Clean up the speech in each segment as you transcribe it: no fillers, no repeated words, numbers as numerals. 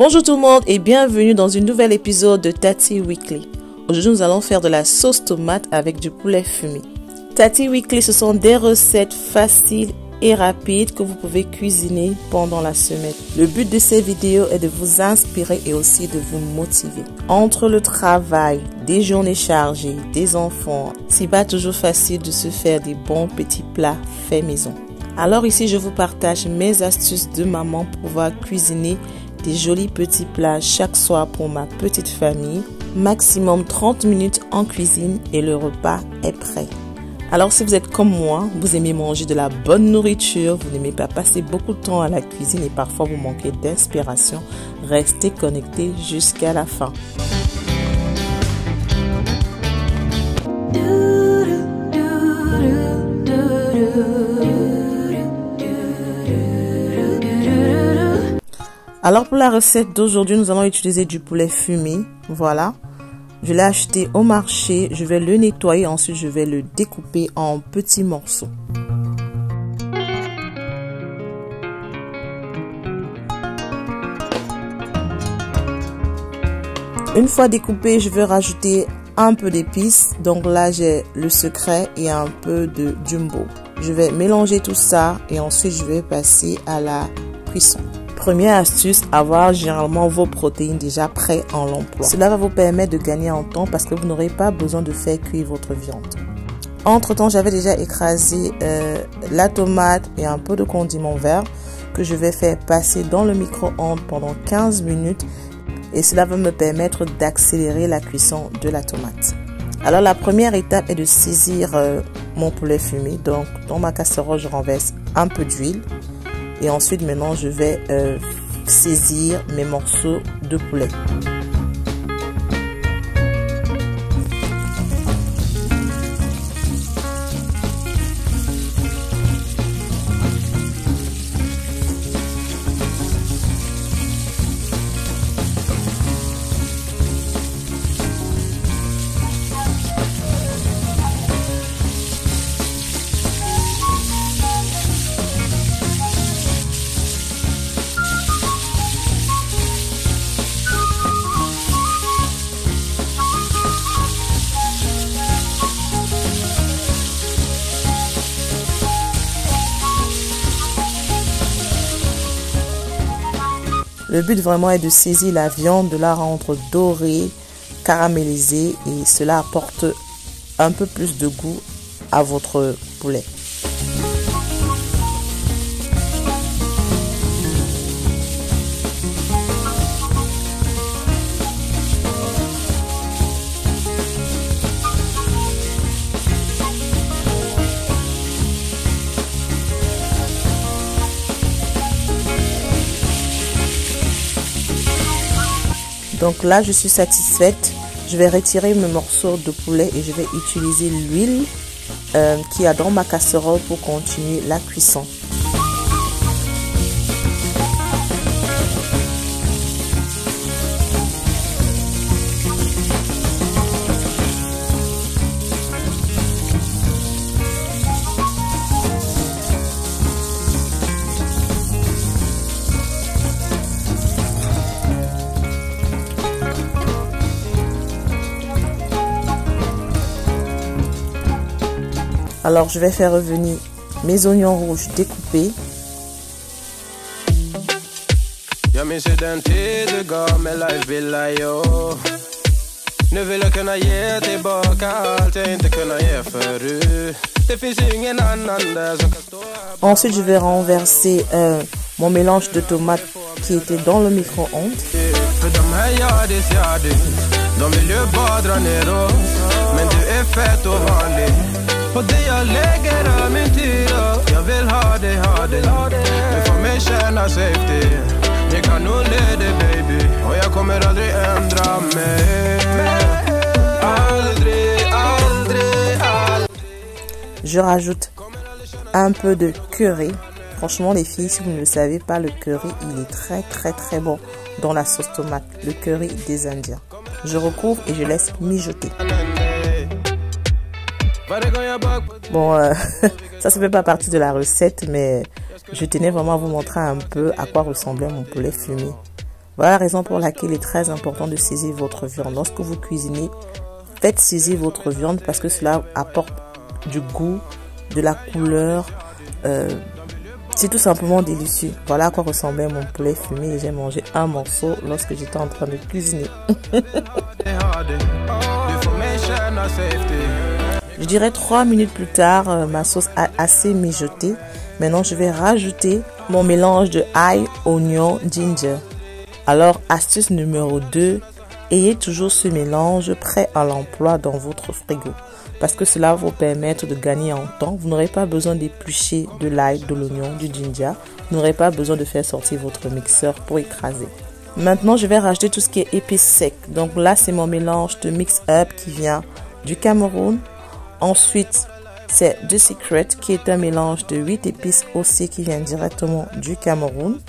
Bonjour tout le monde et bienvenue dans un nouvel épisode de Tati Weekly. Aujourd'hui nous allons faire de la sauce tomate avec du poulet fumé. Tati Weekly, ce sont des recettes faciles et rapides que vous pouvez cuisiner pendant la semaine. Le but de ces vidéos est de vous inspirer et aussi de vous motiver. Entre le travail, des journées chargées, des enfants, c'est pas toujours facile de se faire des bons petits plats faits maison. Alors ici je vous partage mes astuces de maman pour pouvoir cuisiner des jolis petits plats chaque soir pour ma petite famille. Maximum 30 minutes en cuisine et le repas est prêt. Alors si vous êtes comme moi, vous aimez manger de la bonne nourriture, vous n'aimez pas passer beaucoup de temps à la cuisine et parfois vous manquez d'inspiration, restez connectés jusqu'à la fin. Alors pour la recette d'aujourd'hui, nous allons utiliser du poulet fumé. Voilà. Je l'ai acheté au marché. Je vais le nettoyer. Ensuite, je vais le découper en petits morceaux. Une fois découpé, je vais rajouter un peu d'épices. Donc là, j'ai le secret et un peu de jumbo. Je vais mélanger tout ça et ensuite, je vais passer à la cuisson. Première astuce, avoir généralement vos protéines déjà prêtes en l'emploi. Cela va vous permettre de gagner en temps parce que vous n'aurez pas besoin de faire cuire votre viande. Entre temps, j'avais déjà écrasé la tomate et un peu de condiment vert que je vais faire passer dans le micro-ondes pendant 15 minutes et cela va me permettre d'accélérer la cuisson de la tomate. Alors la première étape est de saisir mon poulet fumé. Donc dans ma casserole, je renverse un peu d'huile. Et ensuite, maintenant, je vais saisir mes morceaux de poulet. Le but vraiment est de saisir la viande, de la rendre dorée, caramélisée et cela apporte un peu plus de goût à votre poulet. Donc là, je suis satisfaite. Je vais retirer mes morceaux de poulet et je vais utiliser l'huile qu'il y a dans ma casserole pour continuer la cuisson. Alors je vais faire revenir mes oignons rouges découpés. Ensuite je vais renverser mon mélange de tomates qui était dans le micro-ondes. Och det jag lägger av min tid jag vill ha det men för mig känna safety jag kan nog leda baby och jag kommer aldrig ändra mig aldrig. Je rajoute un peu de curry. Franchement les filles, si vous ne le savez pas, le curry il est très bon dans la sauce tomate, le curry des Indiens. Je recouvre et je laisse mijoter. Bon, ça ne fait pas partie de la recette, mais je tenais vraiment à vous montrer un peu à quoi ressemblait mon poulet fumé. Voilà la raison pour laquelle il est très important de saisir votre viande. Lorsque vous cuisinez, faites saisir votre viande parce que cela apporte du goût, de la couleur. C'est tout simplement délicieux. Voilà à quoi ressemblait mon poulet fumé et j'ai mangé un morceau lorsque j'étais en train de cuisiner. Je dirais 3 minutes plus tard, ma sauce a assez mijoté. Maintenant, je vais rajouter mon mélange de ail, oignon, ginger. Alors, astuce numéro 2, ayez toujours ce mélange prêt à l'emploi dans votre frigo. Parce que cela va vous permettre de gagner en temps. Vous n'aurez pas besoin d'éplucher de l'ail, de l'oignon, du ginger. Vous n'aurez pas besoin de faire sortir votre mixeur pour écraser. Maintenant, je vais rajouter tout ce qui est épices secs. Donc là, c'est mon mélange de mix-up qui vient du Cameroun. Ensuite, c'est The Secret qui est un mélange de 8 épices aussi qui vient directement du Cameroun.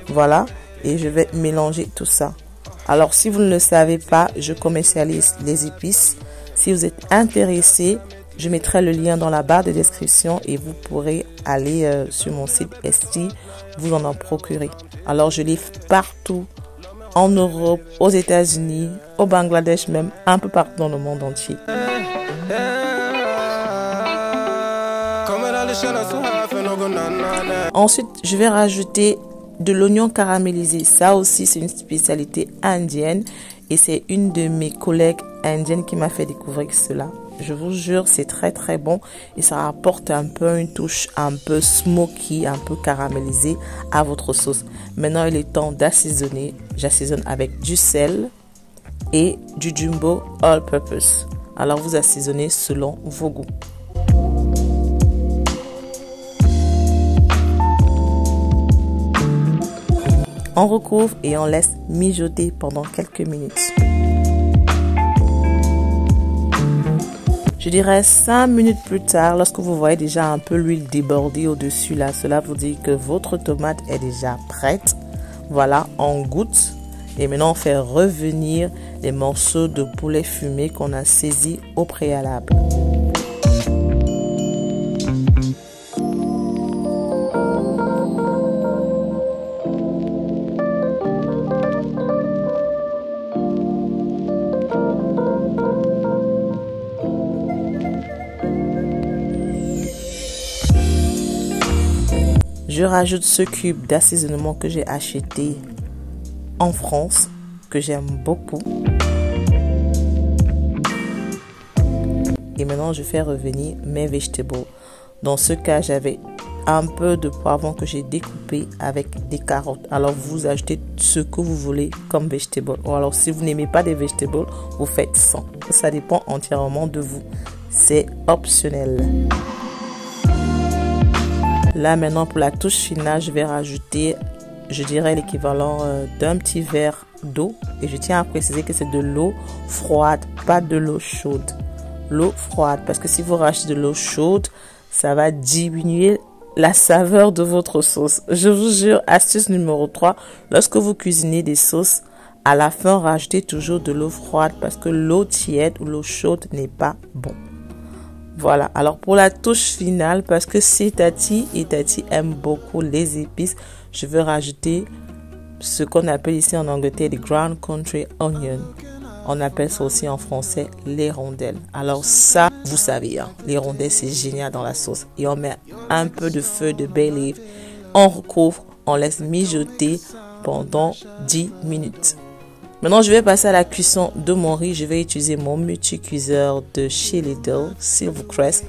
Voilà, et je vais mélanger tout ça. Alors, si vous ne le savez pas, je commercialise les épices. Si vous êtes intéressé, je mettrai le lien dans la barre de description et vous pourrez aller sur mon site Etsy, vous en procurer. Alors, je livre partout, en Europe, aux États-Unis, au Bangladesh même, un peu partout dans le monde entier. Ensuite, je vais rajouter de l'oignon caramélisé. Ça aussi, c'est une spécialité indienne et c'est une de mes collègues indiennes qui m'a fait découvrir cela. Je vous jure, c'est très très bon et ça apporte un peu une touche un peu smoky, un peu caramélisée à votre sauce. Maintenant, il est temps d'assaisonner. J'assaisonne avec du sel et du jumbo all purpose. Alors, vous assaisonnez selon vos goûts. On recouvre et on laisse mijoter pendant quelques minutes. Je dirais 5 minutes plus tard, lorsque vous voyez déjà un peu l'huile déborder au-dessus là, cela vous dit que votre tomate est déjà prête. Voilà, on goûte et maintenant on fait revenir les morceaux de poulet fumé qu'on a saisis au préalable. Je rajoute ce cube d'assaisonnement que j'ai acheté en France, que j'aime beaucoup. Et maintenant, je fais revenir mes vegetables. Dans ce cas, j'avais un peu de poivron que j'ai découpé avec des carottes. Alors, vous ajoutez ce que vous voulez comme vegetable. Ou alors, si vous n'aimez pas des vegetables, vous faites sans. Ça dépend entièrement de vous. C'est optionnel. Là, maintenant, pour la touche finale, je vais rajouter, je dirais, l'équivalent d'un petit verre d'eau. Et je tiens à préciser que c'est de l'eau froide, pas de l'eau chaude. L'eau froide, parce que si vous rajoutez de l'eau chaude, ça va diminuer la saveur de votre sauce. Je vous jure, astuce numéro 3, lorsque vous cuisinez des sauces, à la fin, rajoutez toujours de l'eau froide parce que l'eau tiède ou l'eau chaude n'est pas bon. Voilà, alors pour la touche finale, parce que c'est Tati et Tati aime beaucoup les épices, je vais rajouter ce qu'on appelle ici en Angleterre des ground country onions. On appelle ça aussi en français les rondelles. Alors ça, vous savez, hein, les rondelles c'est génial dans la sauce. Et on met un peu de feuilles de bay leaf, on recouvre, on laisse mijoter pendant 10 minutes. Maintenant, je vais passer à la cuisson de mon riz. Je vais utiliser mon multi-cuiseur de chez Lidl, Silvercrest.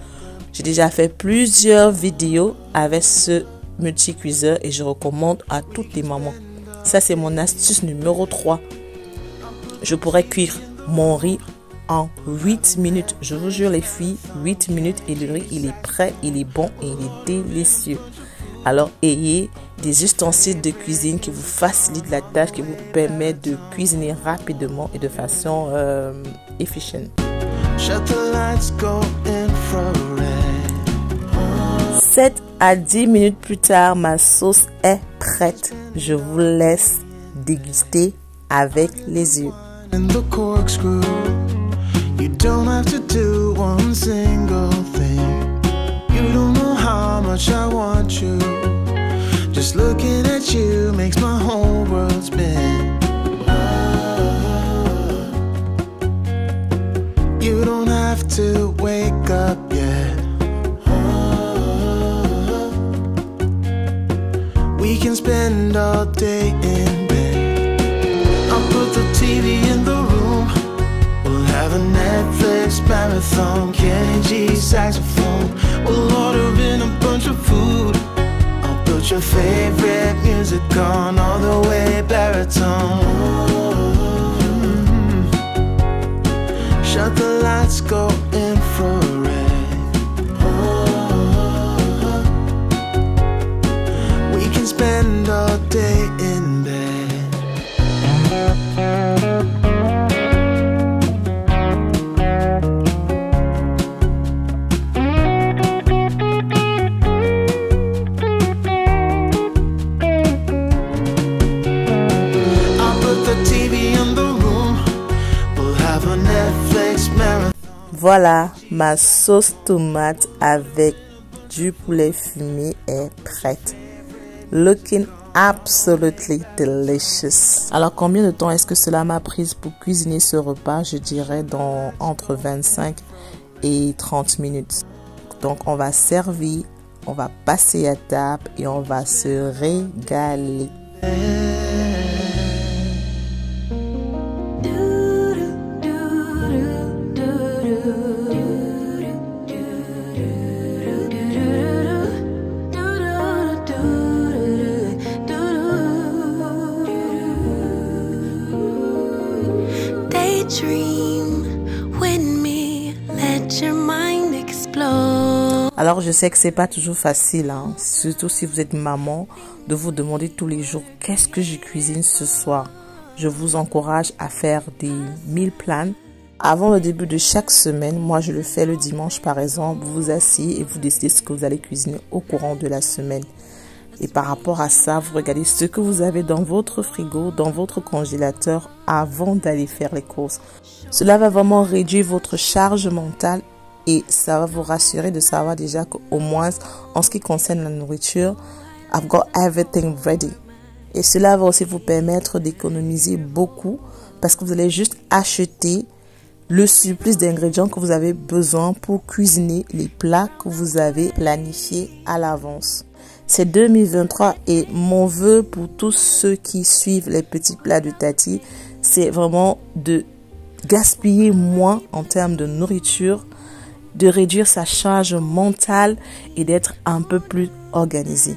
J'ai déjà fait plusieurs vidéos avec ce multi-cuiseur et je recommande à toutes les mamans. Ça, c'est mon astuce numéro 3. Je pourrais cuire mon riz en 8 minutes. Je vous jure les filles, 8 minutes et le riz, il est prêt, il est bon et il est délicieux. Alors, ayez des ustensiles de cuisine qui vous facilitent la tâche, qui vous permettent de cuisiner rapidement et de façon efficace. 7 à 10 minutes plus tard, ma sauce est prête. Je vous laisse déguster avec les yeux. Just looking at you makes my whole world spin. TV in the room. We'll have a Netflix marathon, Kenny G saxophone. We'll order in a bunch of food. I'll put your favorite music on, all the way baritone. Shut the lights, go infrared. We can spend all day in bed. I'll put the TV in the room. We'll have a Netflix marathon. Voilà, ma sauce tomate avec du poulet fumé est prête. Looking absolutely delicious. Alors, combien de temps est-ce que cela m'a pris pour cuisiner ce repas? Je dirais dans entre 25 et 30 minutes. Donc, on va servir, on va passer à table et on va se régaler. Alors je sais que c'est pas toujours facile, hein, surtout si vous êtes maman, de vous demander tous les jours qu'est-ce que je cuisine ce soir. Je vous encourage à faire des meal plans. Avant le début de chaque semaine, moi je le fais le dimanche par exemple, vous vous asseyez et vous décidez ce que vous allez cuisiner au courant de la semaine. Et par rapport à ça, vous regardez ce que vous avez dans votre frigo, dans votre congélateur avant d'aller faire les courses. Cela va vraiment réduire votre charge mentale et ça va vous rassurer de savoir déjà qu'au moins en ce qui concerne la nourriture, I've got everything ready. Et cela va aussi vous permettre d'économiser beaucoup parce que vous allez juste acheter le surplus d'ingrédients que vous avez besoin pour cuisiner les plats que vous avez planifiés à l'avance. C'est 2023 et mon vœu pour tous ceux qui suivent les petits plats de Tati, c'est vraiment de gaspiller moins en termes de nourriture, de réduire sa charge mentale et d'être un peu plus organisé.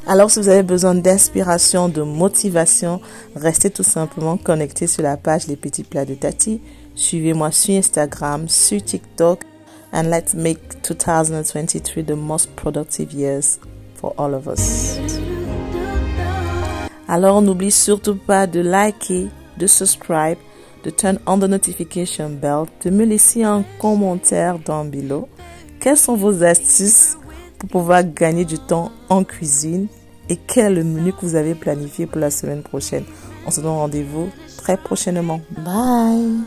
Alors si vous avez besoin d'inspiration, de motivation, restez tout simplement connectés sur la page Les Petits Plats de Tati. Suivez-moi sur Instagram, sur TikTok, and let's make 2023 the most productive years for all of us. Alors n'oublie surtout pas de liker, de subscribe, de turn on the notification bell, de me laisser un commentaire dans below. Quelles sont vos astuces pour pouvoir gagner du temps en cuisine et quel est le menu que vous avez planifié pour la semaine prochaine? On se donne rendez-vous très prochainement. Bye!